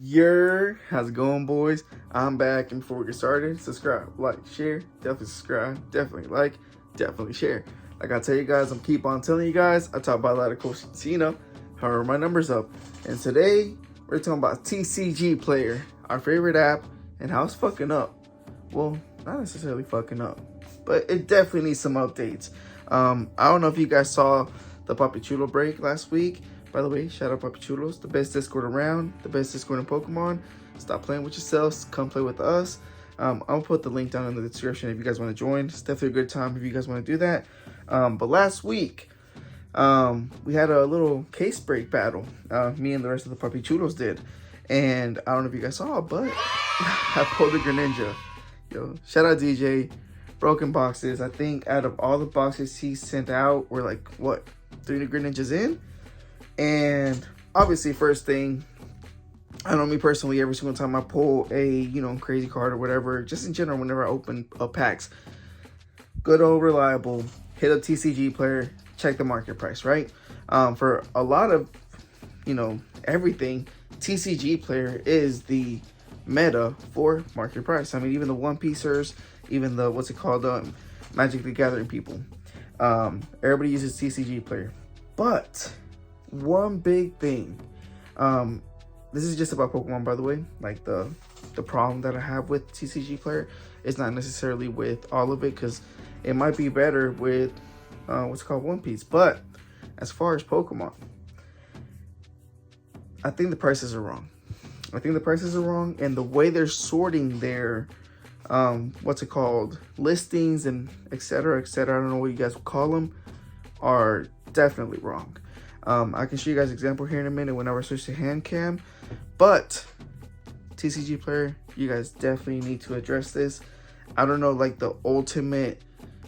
How's it going, boys? I'm back, and before we get started, subscribe, like, share, definitely subscribe, definitely like, definitely share. Like I tell you guys, I'm keep on telling you guys, I talk about a lot of cool shit, so you know, however my numbers up. And today, we're talking about TCG Player, our favorite app, and how it's fucking up. Well, not necessarily fucking up, but it definitely needs some updates. I don't know if you guys saw the Papi Chulo break last week. By the way, shout out Papi Chulos, the best Discord around, the best Discord in Pokemon. Stop playing with yourselves, come play with us. I'll put the link down in the description if you guys want to join. It's definitely a good time if you guys want to do that. But last week, we had a little case break battle. Me and the rest of the Papi Chulos did. And I don't know if you guys saw, but I pulled the Greninja. Yo, shout out DJ. Broken boxes. I think out of all the boxes he sent out, we're like, what, 3 Greninjas in? And obviously, first thing, I know me personally, every single time I pull a, crazy card or whatever, just in general, whenever I open up packs, good old reliable, hit up TCG Player, check the market price, right? For a lot of, everything, TCG Player is the meta for market price. I mean, even the One Piecers, even the, Magic the Gathering people. Everybody uses TCG Player. But one big thing, this is just about Pokemon, by the way, like the problem that I have with TCG Player is not necessarily with all of it, because it might be better with One Piece. But as far as Pokemon, I think the prices are wrong. And the way they're sorting their listings and etc. I don't know what you guys would call them, are definitely wrong. I can show you guys an example here in a minute whenever I switch to hand cam. But TCG Player, you guys definitely need to address this. I don't know, like the ultimate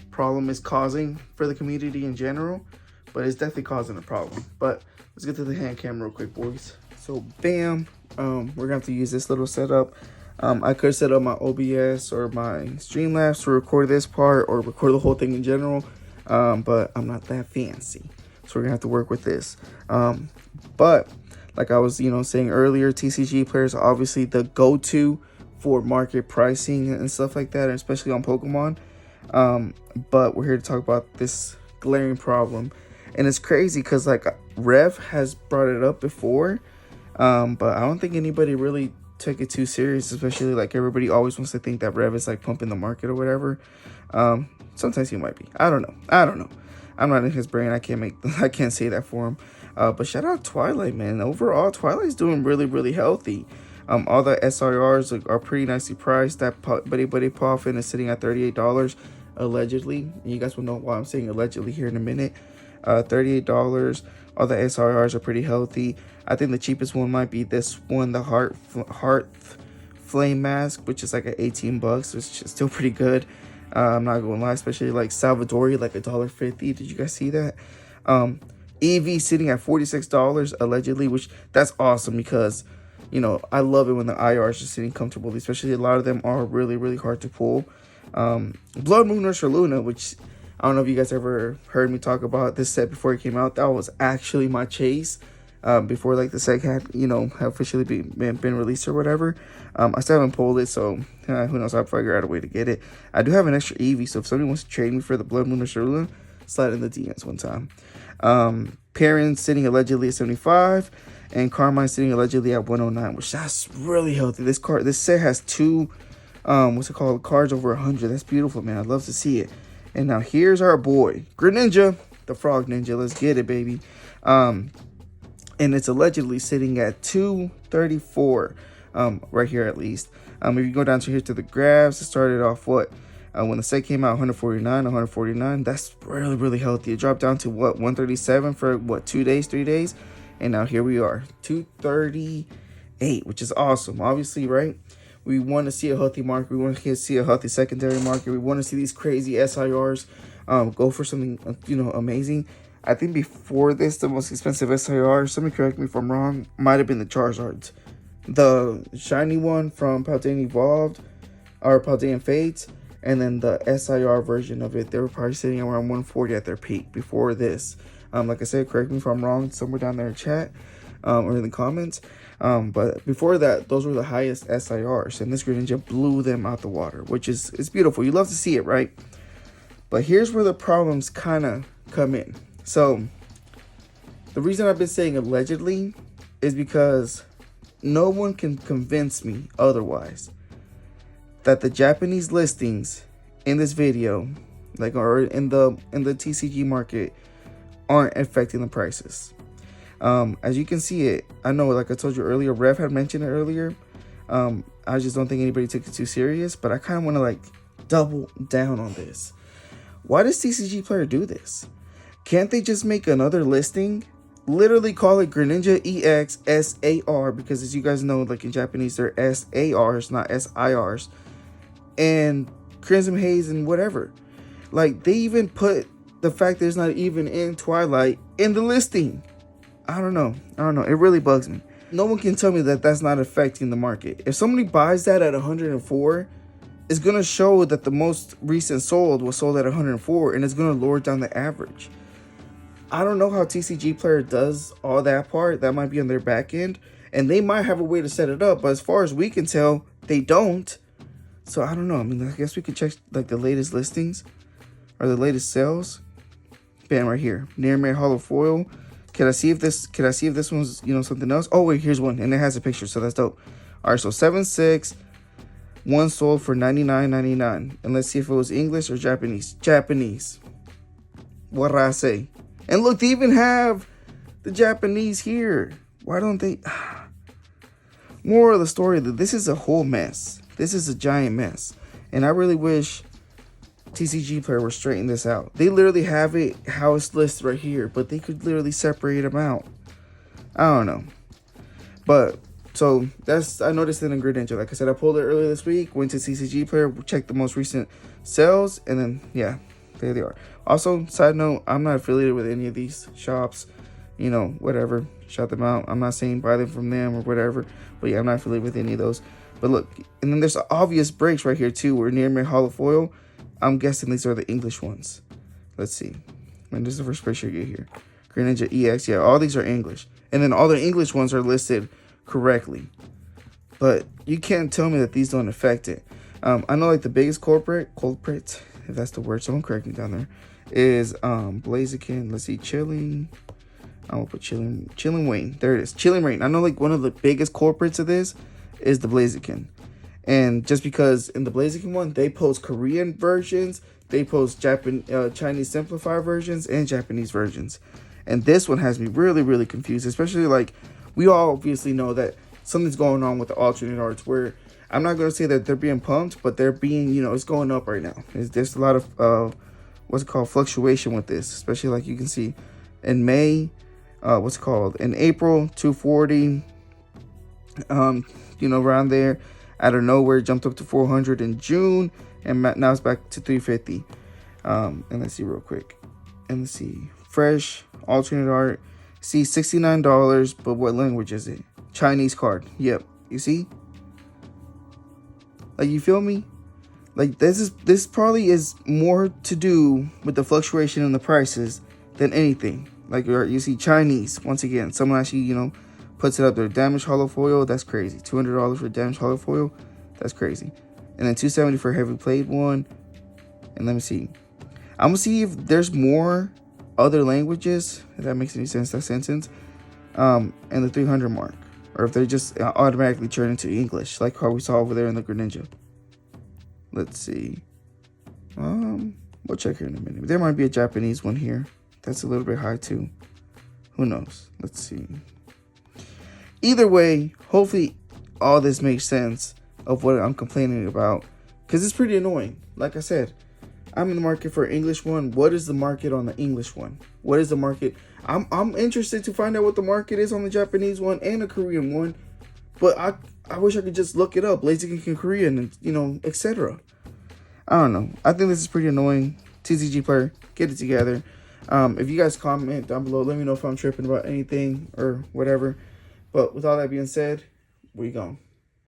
problem is causing for the community in general, but it's definitely causing a problem. But let's get to the hand cam real quick, boys. So bam, we're gonna have to use this little setup. I could set up my OBS or my Streamlabs to record this part or record the whole thing in general, but I'm not that fancy. So we're gonna have to work with this. But like I was, saying earlier, TCG Player is obviously the go-to for market pricing and stuff like that, and especially on Pokemon. But we're here to talk about this glaring problem, and it's crazy because like Rev has brought it up before, but I don't think anybody really took it too serious. Especially like everybody always wants to think that Rev is like pumping the market or whatever. Sometimes he might be. I don't know. I'm not in his brain. I can't say that for him. But shout out Twilight, man. Overall, Twilight's doing really, really healthy. All the SIRs are pretty nicely priced. That Buddy Poffin is sitting at $38 allegedly. And you guys will know why I'm saying allegedly here in a minute. $38. All the SIRs are pretty healthy. I think the cheapest one might be this one, the Heart Flame Mask, which is like at $18, which is still pretty good. I'm not gonna lie, especially like Salvadori, like $1.50. Did you guys see that? EV sitting at $46 allegedly, which that's awesome because, I love it when the IR is just sitting comfortably, especially a lot of them are really, really hard to pull. Blood Moon or Luna, which I don't know if you guys ever heard me talk about this set before it came out. That was actually my chase. Before like the set had officially been released or whatever. I still haven't pulled it, so who knows, I'll figure out a way to get it. I do have an extra Eevee, so if somebody wants to trade me for the Blood Moon or Sherluna, slide in the DMs one time. Perrin sitting allegedly at 75, and Carmine sitting allegedly at 109, which that's really healthy. This set has two cards over 100. That's beautiful, man. I'd love to see it. And now here's our boy Greninja, the Frog Ninja. Let's get it, baby. And it's allegedly sitting at 234, right here at least. If you go down to here to the graphs, it started off when the set came out, 149. That's really, really healthy. It dropped down to 137 for 2 days, 3 days, and now here we are, 238, which is awesome. Obviously, right? We want to see a healthy market. We want to see a healthy secondary market. We want to see these crazy SIRs go for something amazing. I think before this, the most expensive SIR, somebody correct me if I'm wrong, might have been the Charizards. The shiny one from Paldean Evolved, or Paldean Fates, and then the SIR version of it, they were probably sitting around 140 at their peak before this. Like I said, correct me if I'm wrong, somewhere down there in chat. or in the comments. But before that, those were the highest SIRs, and this Greninja blew them out the water, which is it's beautiful. You love to see it, right? But here's where the problems kind of come in. So the reason I've been saying allegedly is because no one can convince me otherwise that the Japanese listings in this video, like or in the TCG market, aren't affecting the prices. As you can see it, I know, like I told you earlier, Rev had mentioned it earlier. I just don't think anybody took it too serious, but I kind of want to like double down on this. Why does TCG Player do this? Can't they just make another listing? Literally call it Greninja EX SAR, because as you guys know, like in Japanese, they're SARs, not SIRs. And Crimson Haze and whatever. Like, they even put the fact that it's not even in Twilight in the listing. I don't know. It really bugs me. No one can tell me that that's not affecting the market. If somebody buys that at 104, it's going to show that the most recent sold was sold at 104, and it's going to lower down the average. I don't know how TCG Player does all that part. That might be on their back end, and they might have a way to set it up, but as far as we can tell, they don't. So I don't know. I mean, I guess we could check like the latest listings or the latest sales. Bam, right here. Near Mirror Hollow Foil. Can I see if this one's, you know, something else? Oh wait, here's one, and it has a picture, so that's dope. All right, so 7.6, one sold for $99.99, and let's see if it was English or Japanese. Japanese. What did I say? And look, they even have the Japanese here. Why don't they? Moral of the story, that this is a whole mess. This is a giant mess, and I really wish TCG Player will straighten this out. They literally have it how it's listed right here, but they could literally separate them out. I don't know. But so I noticed it in Greninja. Like I said, I pulled it earlier this week, went to TCG Player, checked the most recent sales, and then yeah, there they are. Also, side note, I'm not affiliated with any of these shops. You know, whatever, shout them out. I'm not saying buy them from them or whatever, but yeah, I'm not affiliated with any of those. But look, and then there's obvious breaks right here too, where near Mirror Hollow Foil. I'm guessing these are the English ones. Let's see. And this is the first picture you get here. Greninja EX. Yeah, all these are English. And then all the English ones are listed correctly. But you can't tell me that these don't affect it. I know like the biggest culprit, if that's the word, someone correct me down there, is Blaziken. Let's see, Chilling. I'm gonna put Chilling Wayne. There it is. Chilling Rain. I know like one of the biggest culprits of this is the Blaziken. And just because in the Blaziken one, they post Korean versions, they post Chinese simplified versions, and Japanese versions. And this one has me really, really confused, especially like we all obviously know that something's going on with the alternate arts where I'm not going to say that they're being pumped, but they're being, you know, it's going up right now. There's a lot of, what's it called, fluctuation with this, especially like you can see in May, in April, 240, you know, around there. Out of nowhere, it jumped up to 400 in June, and now it's back to 350. And let's see real quick. And let's see. Fresh, alternate art. See, $69, but what language is it? Chinese card. Yep. You see? Like, you feel me? Like, this probably is more to do with the fluctuation in the prices than anything. Like, you see Chinese, once again, someone actually, you know, puts it up there. Damaged hollow foil, that's crazy. $200 for damaged hollow foil, that's crazy. And then $270 for a heavy played one. And let me see. I'm gonna see if there's more other languages, if that makes any sense, that sentence. And the 300 mark. Or if they just automatically turn into English, like how we saw over there in the Greninja. Let's see. We'll check here in a minute. There might be a Japanese one here. That's a little bit high too. Who knows? Let's see. Either way, hopefully all this makes sense of what I'm complaining about, because it's pretty annoying. Like I said, I'm in the market for an English one. What is the market on the English one? What is the market? I'm interested to find out what the market is on the Japanese one and the Korean one, but I wish I could just look it up, Blaziken Korean, and you know, etc. I don't know. I think this is pretty annoying. TCG Player, get it together. If you guys comment down below, let me know if I'm tripping about anything or whatever. But with all that being said, where you going?